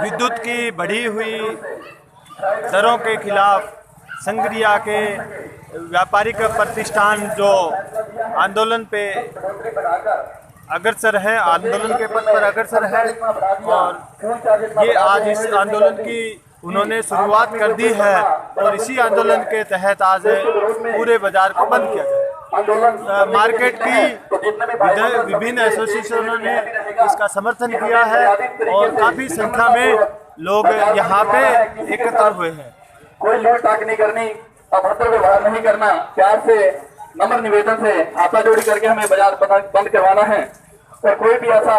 विद्युत की बढ़ी हुई दरों के खिलाफ संग्रिया के व्यापारिक प्रतिष्ठान जो आंदोलन पे अग्रसर है, आंदोलन के पथ पर अग्रसर है और ये आज इस आंदोलन की उन्होंने शुरुआत कर दी है और इसी आंदोलन के तहत आज पूरे बाजार को बंद किया गया। मार्केट की विभिन्न एसोसिएशनों ने इसका समर्थन किया है और काफ़ी संख्या में लोग यहाँ पे एकत्र हुए हैं। कोई लूट ताक नहीं करनी, अभद्र व्यवहार नहीं करना, प्यार से नम्र निवेदन से हाथाजोड़ी करके हमें बाजार बंद करवाना है और कोई भी ऐसा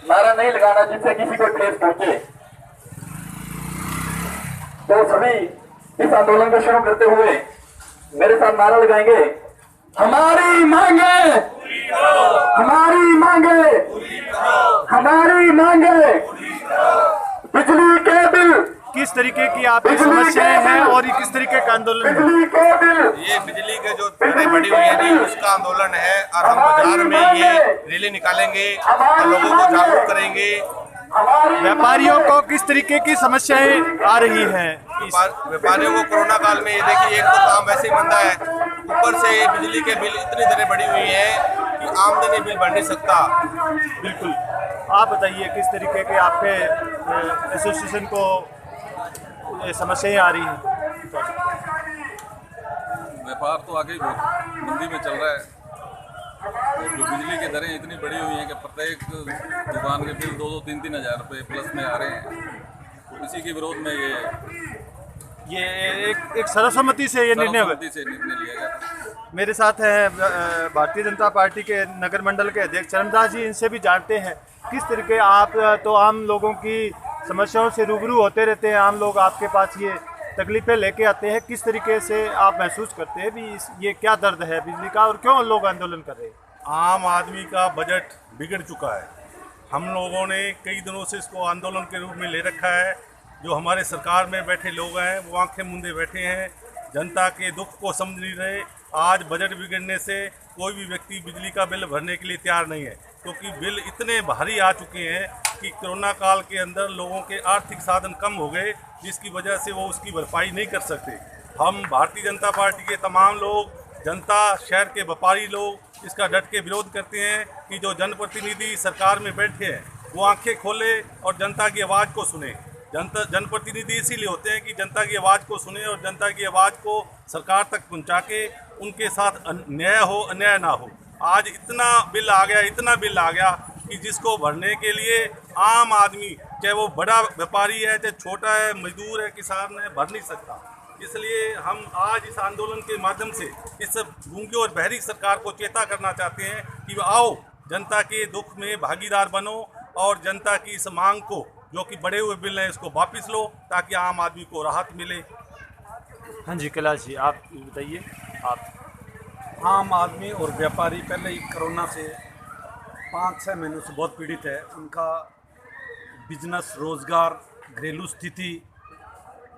नारा नहीं लगाना जिससे किसी को ठेस पहुंचे। तो सभी इस आंदोलन को शुरू करते हुए मेरे साथ नारा लगाएंगे, हमारी मांगे, हमारी मांगे, हमारी मांगे, बिजली के बिल। किस तरीके की आपकी समस्याएं हैं और ये किस तरीके का आंदोलन है? ये बिजली के जो दरें बढ़ी हुई है जी, उसका आंदोलन है और हम बाजार में ये रैली निकालेंगे और लोगों को जागरूक करेंगे। व्यापारियों को किस तरीके की समस्याएं आ रही हैं? व्यापारियों को कोरोना काल में ये देखिए, एक तो काम वैसे ही मंदा है, ऊपर से बिजली के बिल इतनी दरें बढ़ी हुई हैं कि आमदनी बिल बढ़ नहीं सकता। बिल्कुल, आप बताइए किस तरीके के आपके एसोसिएशन को समस्याएं आ रही हैं? व्यापार तो आगे बहुत मंदी में चल रहा है। जो बिजली की दरें इतनी बढ़ी हुई हैं कि प्रत्येक दुकान के बिल 2-2, 3-3 हज़ार रुपये प्लस में आ रहे हैं। तो इसी के विरोध में ये एक सर्वसम्मति से ये निर्णय लिया गया। मेरे साथ हैं भारतीय जनता पार्टी के नगर मंडल के अध्यक्ष चरणदास जी, इनसे भी जानते हैं किस तरीके आप तो आम लोगों की समस्याओं से रूबरू होते रहते हैं, आम लोग आपके पास ये तकलीफें लेके आते हैं, किस तरीके से आप महसूस करते हैं भी ये क्या दर्द है बिजली का और क्यों लोग आंदोलन कर रहे हैं? आम आदमी का बजट बिगड़ चुका है। हम लोगों ने कई दिनों से इसको आंदोलन के रूप में ले रखा है। जो हमारे सरकार में बैठे लोग हैं वो आंखें मूंदे बैठे हैं, जनता के दुख को समझ नहीं रहे। आज बजट बिगड़ने से कोई भी व्यक्ति बिजली का बिल भरने के लिए तैयार नहीं है, क्योंकि बिल इतने भारी आ चुके हैं कि कोरोना काल के अंदर लोगों के आर्थिक साधन कम हो गए, जिसकी वजह से वो उसकी भरपाई नहीं कर सकते। हम भारतीय जनता पार्टी के तमाम लोग, जनता, शहर के व्यापारी लोग इसका डट के विरोध करते हैं कि जो जनप्रतिनिधि सरकार में बैठे हैं वो आंखें खोले और जनता की आवाज़ को सुने। जनप्रतिनिधि इसीलिए होते हैं कि जनता की आवाज़ को सुने और जनता की आवाज़ को सरकार तक पहुंचा के उनके साथ न्याय हो, अन्याय ना हो। आज इतना बिल आ गया कि जिसको भरने के लिए आम आदमी, चाहे वो बड़ा व्यापारी है, चाहे छोटा है, मजदूर है, किसान है, भर नहीं सकता। इसलिए हम आज इस आंदोलन के माध्यम से इस गूंगी और बहरी सरकार को चेता करना चाहते हैं कि आओ, जनता के दुख में भागीदार बनो और जनता की इस मांग को, जो कि बढ़े हुए बिल हैं, इसको वापस लो ताकि आम आदमी को राहत मिले। हाँ जी, कैलाश जी आप बताइए। आप आम आदमी और व्यापारी पहले ही कोरोना से 5-6 महीनों से बहुत पीड़ित है। उनका बिजनेस, रोज़गार, घरेलू स्थिति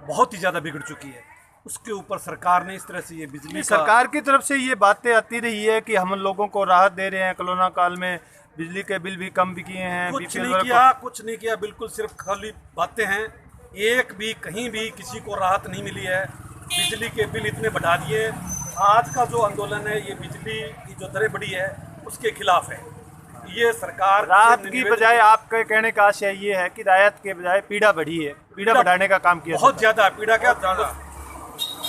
बहुत ही ज़्यादा बिगड़ चुकी है। उसके ऊपर सरकार ने इस तरह से ये बिजली सरकार की तरफ से ये बातें आती रही है कि हम लोगों को राहत दे रहे हैं, कोरोना काल में बिजली के बिल भी कम भी किए हैं। कुछ नहीं किया, बिल्कुल सिर्फ खाली बातें हैं। एक भी कहीं भी किसी को राहत नहीं मिली है। बिजली के बिल इतने बढ़ा दिए। आज का जो आंदोलन है ये बिजली की जो दरें बढ़ी है उसके खिलाफ है। ये सरकार राहत की बजाय आपके कहने का आशय ये है कि राहत के बजाय पीड़ा बढ़ी है, पीड़ा बढ़ाने का काम किया बहुत ज़्यादा। पीड़ा क्या ज़्यादा?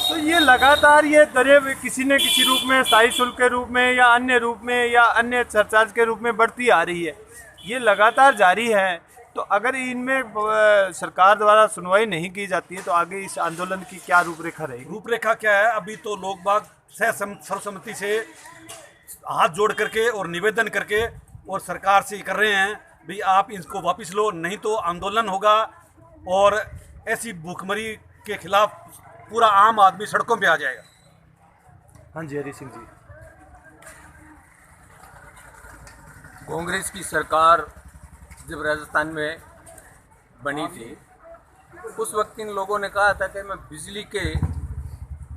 तो ये लगातार ये दरें किसी न किसी रूप में, स्थायी शुल्क के रूप में या अन्य रूप में या अन्य सरचार्ज के रूप में बढ़ती आ रही है, ये लगातार जारी है। तो अगर इनमें सरकार द्वारा सुनवाई नहीं की जाती है तो आगे इस आंदोलन की क्या रूपरेखा रहेगी? रूपरेखा क्या है? अभी तो लोग बाग सर्वसम्मति से हाथ जोड़ करके और निवेदन करके और सरकार से कर रहे हैं भाई आप इसको वापस लो, नहीं तो आंदोलन होगा और ऐसी भूखमरी के खिलाफ पूरा आम आदमी सड़कों पे आ जाएगा। हाँ जी, हरी सिंह जी। कांग्रेस की सरकार जब राजस्थान में बनी थी उस वक्त इन लोगों ने कहा था कि मैं बिजली के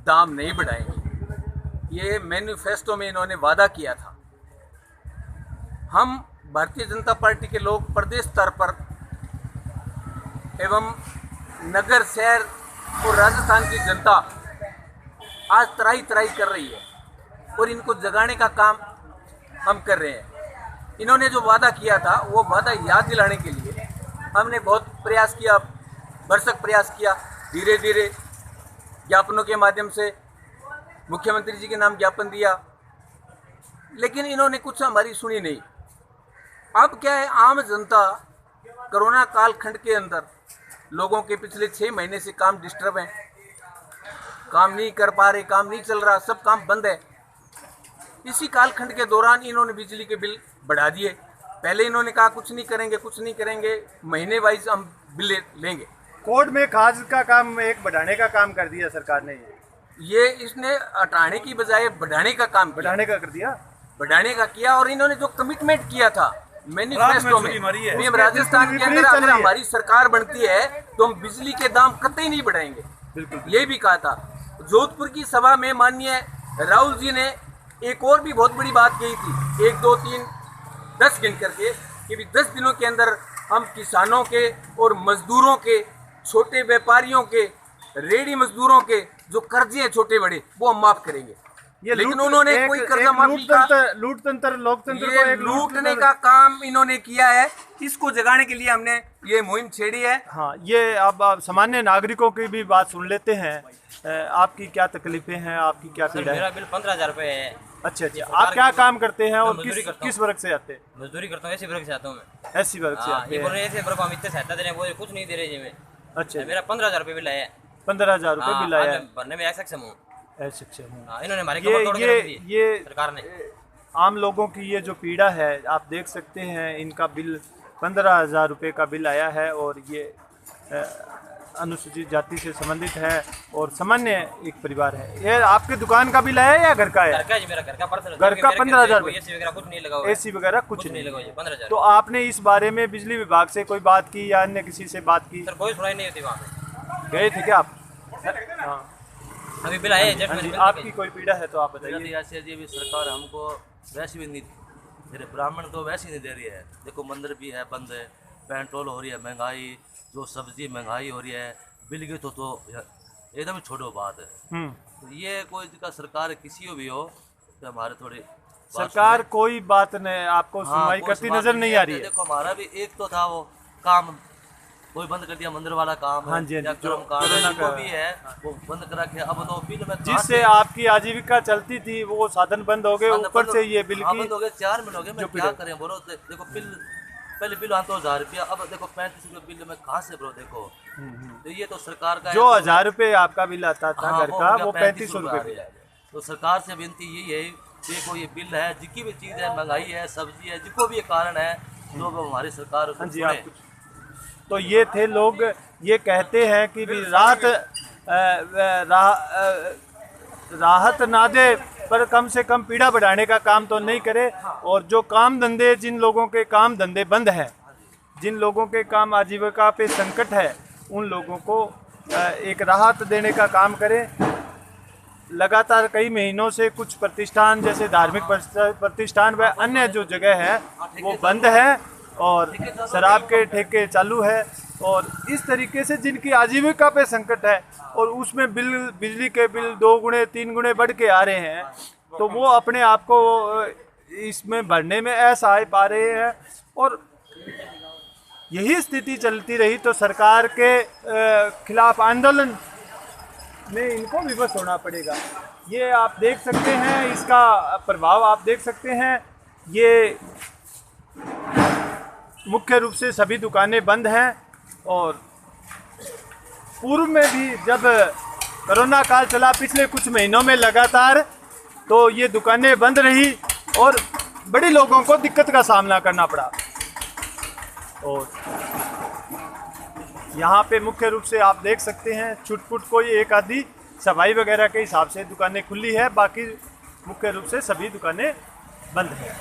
दाम नहीं बढ़ाएंगे। ये मैनिफेस्टो में इन्होंने वादा किया था। हम भारतीय जनता पार्टी के लोग प्रदेश स्तर पर एवं नगर, शहर और राजस्थान की जनता आज त्राही त्राही कर रही है और इनको जगाने का काम हम कर रहे हैं। इन्होंने जो वादा किया था वो वादा याद दिलाने के लिए हमने बहुत प्रयास किया, भरसक प्रयास किया। धीरे धीरे ज्ञापनों के माध्यम से मुख्यमंत्री जी के नाम ज्ञापन दिया, लेकिन इन्होंने कुछ हमारी सुनी नहीं। अब क्या है, आम जनता कोरोना कालखंड के अंदर लोगों के पिछले 6 महीने से काम डिस्टर्ब है, काम नहीं कर पा रहे, काम नहीं चल रहा, सब काम बंद है। इसी कालखंड के दौरान इन्होंने बिजली के बिल बढ़ा दिए। पहले इन्होंने कहा कुछ नहीं करेंगे, कुछ नहीं करेंगे, महीने वाइज हम बिल लेंगे। कोर्ट में खास का काम एक बढ़ाने का काम कर दिया सरकार ने। ये इसने हटाने की बजाय बढ़ाने का काम किया, बढ़ाने का कर दिया, बढ़ाने का किया। और इन्होंने जो कमिटमेंट किया था मैनिफेस्टो में, हम राजस्थान के अंदर अगर हमारी सरकार बनती है तो हम बिजली के दाम कतई नहीं बढ़ाएंगे, बिल्कुल ये भी कहा था। जोधपुर की सभा में माननीय राहुल जी ने एक और भी बहुत बड़ी बात कही थी, 1 2 3 10 गिन करके, कि भी 10 दिनों के अंदर हम किसानों के और मजदूरों के, छोटे व्यापारियों के, रेडी मजदूरों के जो कर्जे हैं छोटे बड़े वो हम माफ करेंगे। लेकिन उन्होंने कोई कर्जा माफी का लोकतंत्र ये लूटने का काम इन्होंने किया है। इसको जगाने के लिए हमने ये मुहिम छेड़ी है। हाँ, ये अब सामान्य नागरिकों की भी बात सुन लेते हैं। आपकी क्या तकलीफें हैं, आपकी क्या पीड़ा है? मेरा बिल 15,000 रुपये है। अच्छा, आप क्या काम करते हैं और किस वर्ग से आते हैं? मजदूरी करता हूँ, ऐसी वर्ग से आता हूँ मैं। ऐसी वर्ग से आते ये बोल हैं? रहे हैं ऐसे वर्ग को हम इतने सहायता दे रहे हैं, वो कुछ नहीं दे रहे जी में। अच्छा, मेरा 15,000 रुपये बिल आया है। 15,000 रुपये बिल आया है। भरने में सक्षम हूँ। अच्छा, इन्होंने हमारी कमर तोड़ के रख दी है, ये सरकार ने। आम लोगों की ये जो पीड़ा है, आप देख सकते हैं, इनका बिल 15,000 रुपये का बिल आया है और ये अनुसूचित जाति से संबंधित है और सामान्य एक परिवार है। ये आपके दुकान का बिल है या घर का है? घर का जी, मेरा घर का पर्सनल। घर का 15,000 एसी वगैरह कुछ नहीं लगा हुआ है। एसी वगैरह कुछ नहीं लगा हुआ है, 15,000। तो आपने इस बारे में बिजली विभाग से कोई बात की या अन्य किसी से बात की? सर कोई सुनाई नहीं होती वहाँ पे। गए थे क्या आप? हाँ, अभी बिल आए जस्ट हाँ जी, मैंने आपकी कोई पीड़ा है तो आप बताइए। ऐसे जी भी सरकार हमको वैसे भी नहीं, मेरे ब्राह्मण को वैसे ही नहीं दे रही है। देखो मंदिर भी है बंद है, पेट्रोल हो रही है महंगाई, जो सब्जी महंगाई हो रही है, बिल की तो एकदम छोड़ो बात है। तो ये कोई का सरकार किसी को भी हो तो हमारे थोड़े सरकार कोई बात नहीं आपको सुनवाई करती नजर नहीं आ रही है। देखो हमारा भी एक तो था वो काम, कोई बंद कर दिया मंदिर वाला काम, हाँ जी, या कर्म काम भी है वो बंद करा के, अब तो बिल में जिससे आपकी आजीविका चलती थी वो साधन बंद हो गए, ऊपर से ये बिल की बंद हो गए। 4 महीने हो गए, मैं क्या करें बोलो। देखो बिल पहले बिल आता 1,000 रुपया, अब देखो 35 रुपये बिल में कहाँ से ब्रो। देखो तो ये तो सरकार का जो 1,000 रुपये आपका बिल आता था घर का वो 3500 रुपये। तो सरकार से विनती यही है, देखो ये बिल है, जितनी भी चीज़ है, महंगाई है, सब्जी है, जिनको भी ये कारण है, लोग हमारी सरकार हाँ जी, आप तो ये थे लोग, ये कहते हैं कि भी राहत ना दे पर कम से कम पीड़ा बढ़ाने का काम तो नहीं करे। और जो काम धंधे, जिन लोगों के काम धंधे बंद हैं, जिन लोगों के काम आजीविका पे संकट है, उन लोगों को एक राहत देने का काम करे। लगातार कई महीनों से कुछ प्रतिष्ठान जैसे धार्मिक प्रतिष्ठान व अन्य जो जगह है वो बंद है और शराब के ठेके चालू है। और इस तरीके से जिनकी आजीविका पे संकट है और उसमें बिजली के बिल 2 गुणे 3 गुणे बढ़ के आ रहे हैं, तो वो अपने आप को इसमें भरने में असहाय पा रहे हैं। और यही स्थिति चलती रही तो सरकार के खिलाफ आंदोलन में इनको विवश होना पड़ेगा। ये आप देख सकते हैं, इसका प्रभाव आप देख सकते हैं। ये मुख्य रूप से सभी दुकानें बंद हैं और पूर्व में भी जब कोरोना काल चला पिछले कुछ महीनों में लगातार, तो ये दुकानें बंद रही और बड़ी लोगों को दिक्कत का सामना करना पड़ा। और यहाँ पे मुख्य रूप से आप देख सकते हैं छुटपुट कोई एक आधी सफाई वगैरह के हिसाब से दुकानें खुली है, बाकी मुख्य रूप से सभी दुकानें बंद हैं।